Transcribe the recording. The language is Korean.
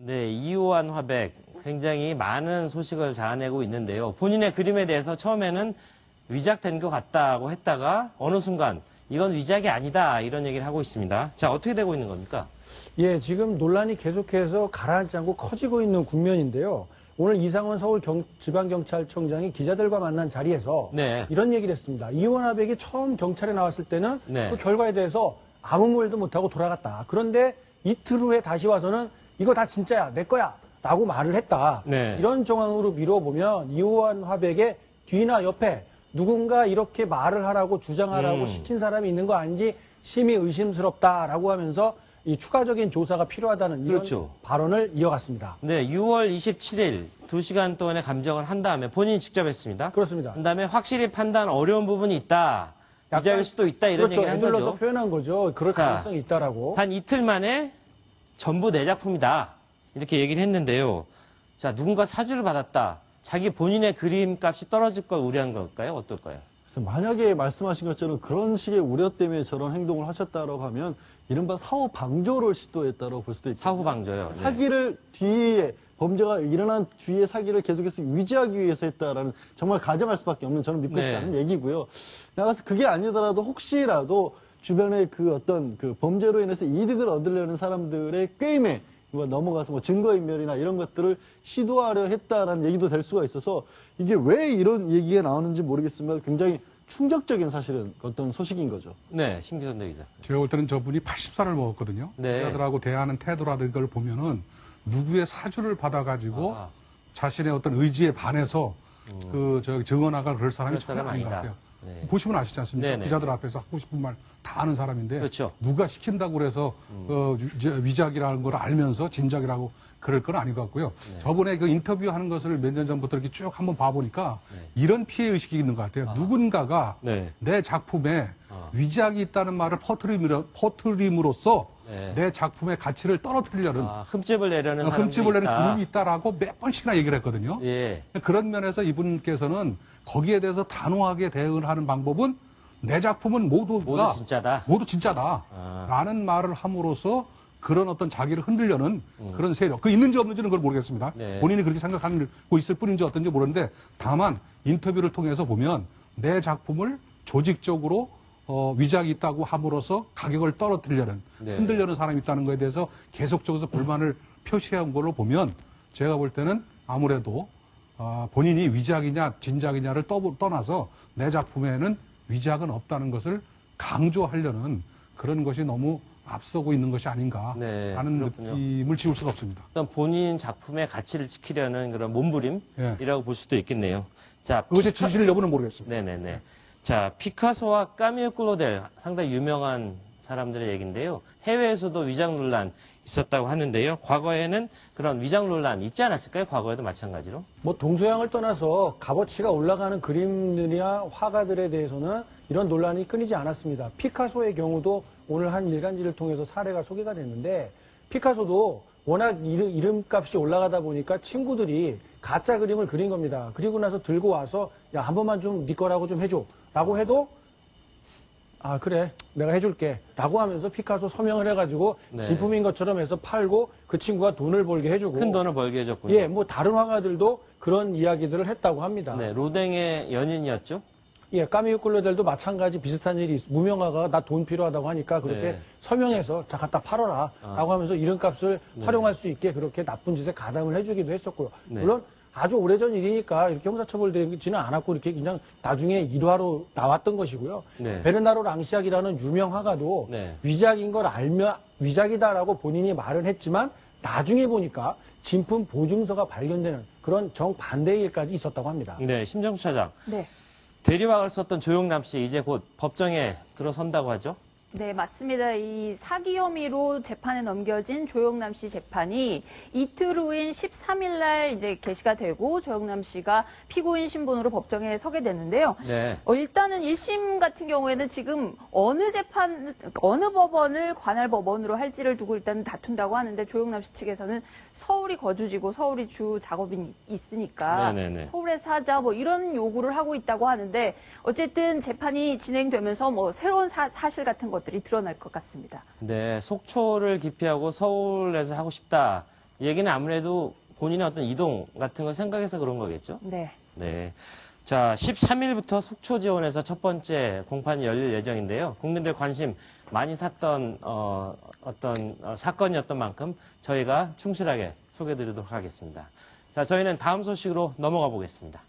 네, 이호환 화백 굉장히 많은 소식을 자아내고 있는데요. 본인의 그림에 대해서 처음에는 위작된 것 같다고 했다가 어느 순간 이건 위작이 아니다 이런 얘기를 하고 있습니다. 자, 어떻게 되고 있는 겁니까? 예, 지금 논란이 계속해서 가라앉지 않고 커지고 있는 국면인데요. 오늘 이상원 서울지방경찰청장이 기자들과 만난 자리에서 네. 이런 얘기를 했습니다. 이호환 화백이 처음 경찰에 나왔을 때는 네. 그 결과에 대해서 아무 말도 못하고 돌아갔다. 그런데 이틀 후에 다시 와서는 이거 다 진짜야, 내 거야 라고 말을 했다. 네. 이런 정황으로 미뤄보면 이호환 화백의 뒤나 옆에 누군가 이렇게 말을 하라고 주장하라고 시킨 사람이 있는 거 아닌지 심히 의심스럽다라고 하면서 이 추가적인 조사가 필요하다는 이런 그렇죠. 발언을 이어갔습니다. 네, 6월 27일 2시간 동안의 감정을 한 다음에 본인이 직접 했습니다. 그렇습니다. 한 다음에 확실히 판단 어려운 부분이 있다. 위작일 수도 있다 이런 그렇죠. 얘기를 한 애들러서 거죠. 표현한 거죠. 그럴 자, 가능성이 있다라고. 단 이틀 만에 전부 내 작품이다. 이렇게 얘기를 했는데요. 자, 누군가 사주를 받았다. 자기 본인의 그림 값이 떨어질 걸 우려한 걸까요? 어떨까요? 그래서 만약에 말씀하신 것처럼 그런 식의 우려 때문에 저런 행동을 하셨다라고 하면 이른바 사후 방조를 시도했다고 볼 수도 있고 사후 방조요. 네. 사기를 뒤에 범죄가 일어난 뒤에 사기를 계속해서 유지하기 위해서 했다라는 정말 가정할 수밖에 없는 저는 믿고 네. 있다는 얘기고요. 나가서 그게 아니더라도 혹시라도 주변에 그 어떤 그 범죄로 인해서 이득을 얻으려는 사람들의 꾀임에 넘어가서 뭐 증거인멸이나 이런 것들을 시도하려 했다라는 얘기도 될 수가 있어서 이게 왜 이런 얘기가 나오는지 모르겠지만 굉장히 충격적인 사실은 어떤 소식인 거죠. 네, 신기선 대기자. 제가 볼 때는 저분이 80살을 먹었거든요. 네. 기자들하고 대하는 태도라든가 걸 보면은 누구의 사주를 받아가지고 아. 자신의 어떤 의지에 반해서 증언하가 그럴 사람이 그럴 사람 전혀 아닌 것 아니다. 같아요. 네. 보시면 아시지 않습니까? 네네. 기자들 앞에서 하고 싶은 말 다 하는 사람인데 그렇죠. 누가 시킨다고 그래서 위작이라는 걸 알면서 진작이라고 그럴 건 아닌 것 같고요. 네. 저번에 그 인터뷰하는 것을 몇 년 전부터 이렇게 쭉 한번 봐보니까 네. 이런 피해 의식이 있는 것 같아요. 누군가가 네. 내 작품에 아. 위작이 있다는 말을 퍼뜨림으로써 네. 내 작품의 가치를 떨어뜨리려는 흠집을 내려는 사람들이 흠집을 내는 있다. 그룹이 있다라고 몇 번씩이나 얘기를 했거든요. 예. 그런 면에서 이분께서는 거기에 대해서 단호하게 대응을 하는 방법은 내 작품은 모두 모두가 진짜다. 모두 진짜다. 아. 라는 말을 함으로써 그런 어떤 자기를 흔들려는 그런 세력. 그 있는지 없는지는 그걸 모르겠습니다. 네. 본인이 그렇게 생각하고 있을 뿐인지 어떤지 모르는데 다만 인터뷰를 통해서 보면 내 작품을 조직적으로 위작이 있다고 함으로써 가격을 떨어뜨리려는 네. 흔들려는 사람이 있다는 것에 대해서 계속적으로 불만을 표시한 걸로 보면 제가 볼 때는 아무래도 본인이 위작이냐 진작이냐를 떠나서 내 작품에는 위작은 없다는 것을 강조하려는 그런 것이 너무 앞서고 있는 것이 아닌가라는 네, 그렇군요. 느낌을 지울 수가 없습니다. 어떤 본인 작품의 가치를 지키려는 그런 몸부림이라고 볼 수도 있겠네요. 자, 그것의 진실 여부는 모르겠습니다. 네네네. 자, 피카소와 까미르 클로델 상당히 유명한 사람들의 얘기인데요. 해외에서도 위작 논란 있었다고 하는데요. 과거에는 그런 위작 논란 있지 않았을까요? 과거에도 마찬가지로. 뭐 동서양을 떠나서 값어치가 올라가는 그림들이나 화가들에 대해서는 이런 논란이 끊이지 않았습니다. 피카소의 경우도 오늘 한 일간지를 통해서 사례가 소개가 됐는데 피카소도 워낙 이름값이 올라가다 보니까 친구들이 가짜 그림을 그린 겁니다. 그리고 나서 들고 와서 야, 한 번만 좀 네 거라고 좀 해줘 라고 해도 아 그래 내가 해줄게 라고 하면서 피카소 서명을 해가지고 네. 진품인 것처럼 해서 팔고 그 친구가 돈을 벌게 해주고 큰 돈을 벌게 해줬군요. 예, 뭐 다른 화가들도 그런 이야기들을 했다고 합니다. 네, 로댕의 연인이었죠. 예, 까미유 클로델도 마찬가지 비슷한 일이 무명화가 나 돈 필요하다고 하니까 그렇게 네. 서명해서 자 갖다 팔아라 라고 하면서 이름값을 활용할 수 있게 그렇게 나쁜 짓에 가담을 해주기도 했었고요. 네. 물론 아주 오래전 일이니까 이렇게 형사처벌되지는 않았고 이렇게 그냥 나중에 일화로 나왔던 것이고요. 네. 베르나로 랑시악이라는 유명 화가도 네. 위작인 걸 알면 위작이다라고 본인이 말은 했지만 나중에 보니까 진품 보증서가 발견되는 그런 정반대의 일까지 있었다고 합니다. 네, 심정수 차장. 네. 대리화를 썼던 조영남 씨 이제 곧 법정에 들어선다고 하죠. 네, 맞습니다. 이 사기 혐의로 재판에 넘겨진 조영남 씨 재판이 이틀 후인 13일 날 이제 개시가 되고 조영남 씨가 피고인 신분으로 법정에 서게 됐는데요. 네. 일단은 1심 같은 경우에는 지금 어느 법원을 관할 법원으로 할지를 두고 일단 다툰다고 하는데 조영남 씨 측에서는 서울이 거주지고 서울이 주 작업이 있으니까 네네네. 서울에서 하자 뭐 이런 요구를 하고 있다고 하는데 어쨌든 재판이 진행되면서 뭐 새로운 사실 같은 것들이 드러날 것 같습니다. 네, 속초를 기피하고 서울에서 하고 싶다. 이 얘기는 아무래도 본인의 어떤 이동 같은 걸 생각해서 그런 거겠죠? 네. 네. 자, 13일부터 속초 지원에서 첫 번째 공판이 열릴 예정인데요. 국민들 관심 많이 샀던 어떤 사건이었던 만큼 저희가 충실하게 소개해드리도록 하겠습니다. 자, 저희는 다음 소식으로 넘어가 보겠습니다.